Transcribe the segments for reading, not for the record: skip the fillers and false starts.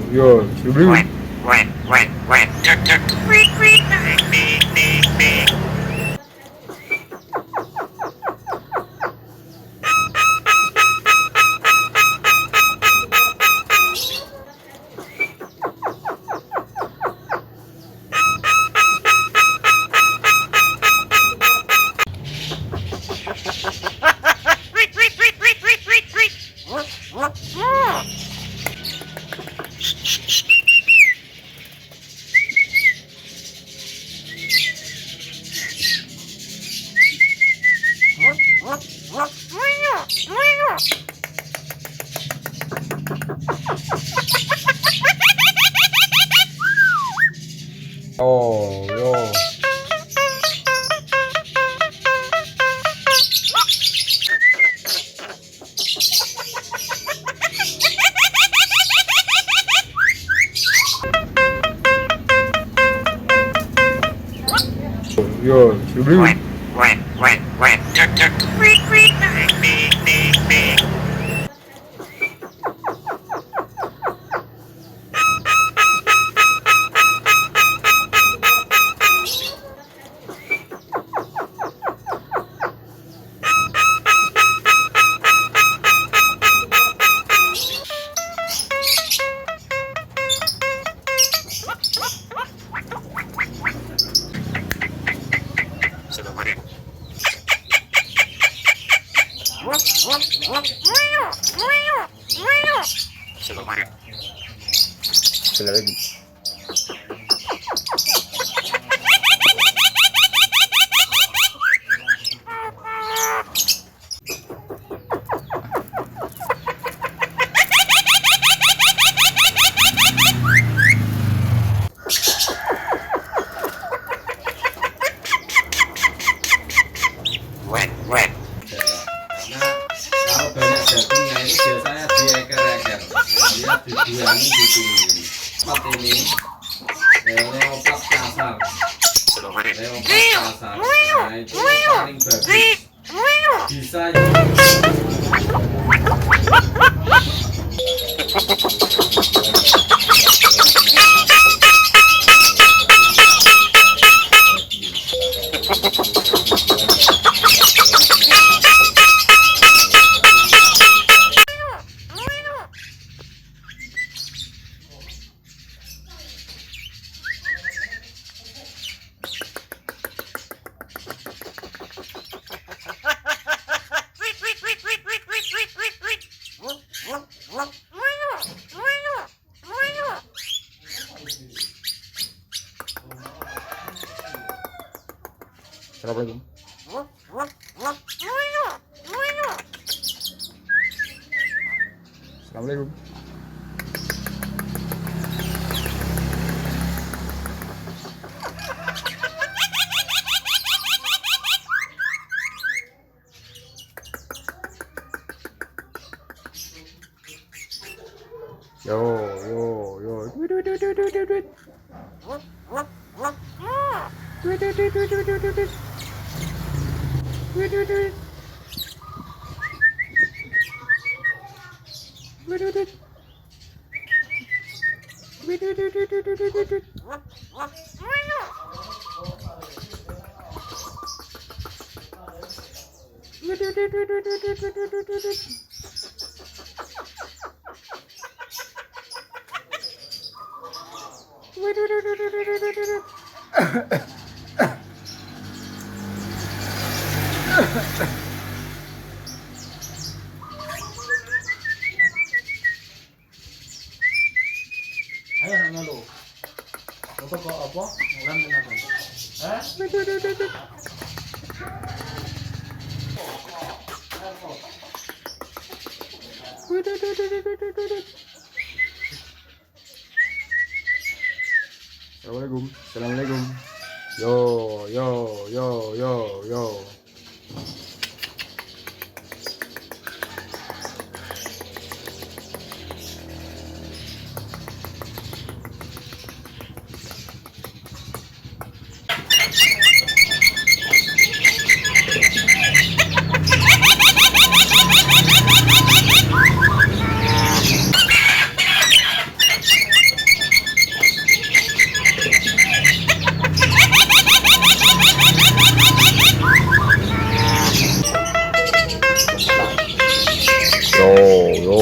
Yo, sebelum oh, yo. Yo, sebelum lagi. Kalau banyak dagingnya ini biasanya dieker-eker, dia dibuangi di sini. Leopard ini, leopard kasar, nah itu paling bagus, bisa Assalamualaikum. Assalamualaikum. Yo, yo, yo. Wait, wait, wait, wait, wait, wait. Wait, wait, wait, wait, wait, wait, wait. Wait, wait, wait. Wait, wait, wait. Wait, wait, wait, wait, wait, wait, wait, wait. Wait, wait, wait, wait, wait, wait, wait, wait, wait, wait, wait. Wait, wait, wait, wait, wait, wait, wait, wait. Ayo nanya lo. Lo kok apa? Ngulang kenapa? Hah? Wait, wait, wait, wait, wait. Wait, wait, wait, wait, wait, wait, wait, wait. Assalamualaikum. Assalamualaikum. Yo, yo, yo, yo, yo. Yo, yo.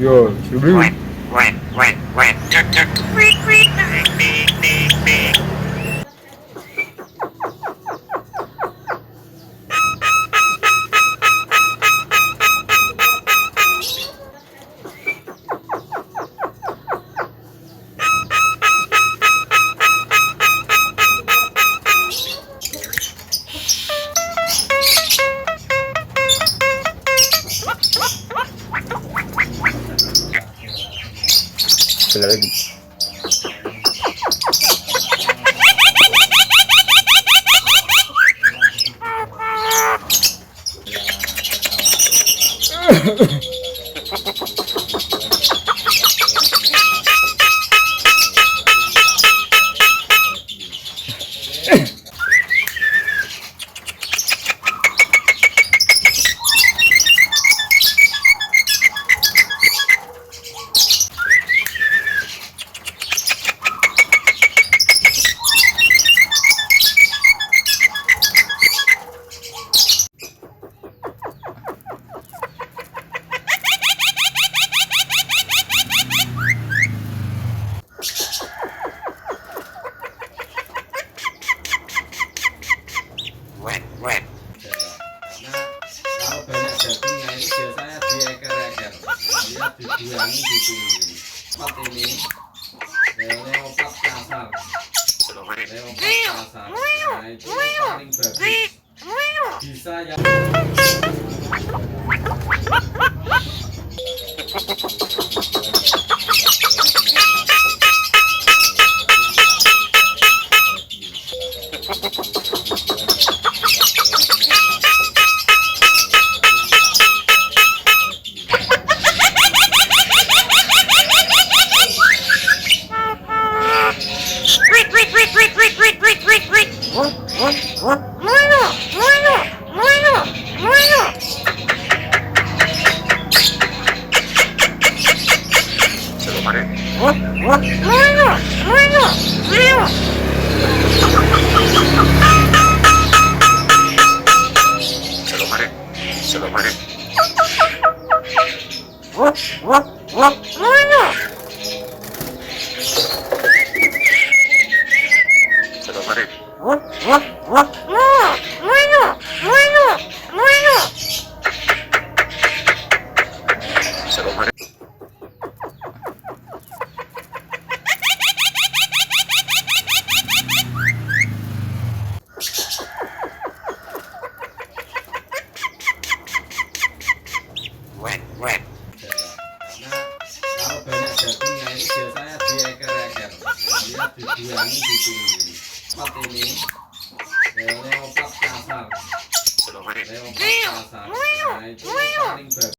Yo, sebelum lagi. dibuangi di sini. Empat ini leopard kasar. Leopard kasar. Nah itu paling bagus. Bisa yang Karena kalau banyak dagingnya ini biasanya dieker-eker, dia dibuangi di sini. Opat ini leopat kasar, leopat kasar. Nah itu paling bagus.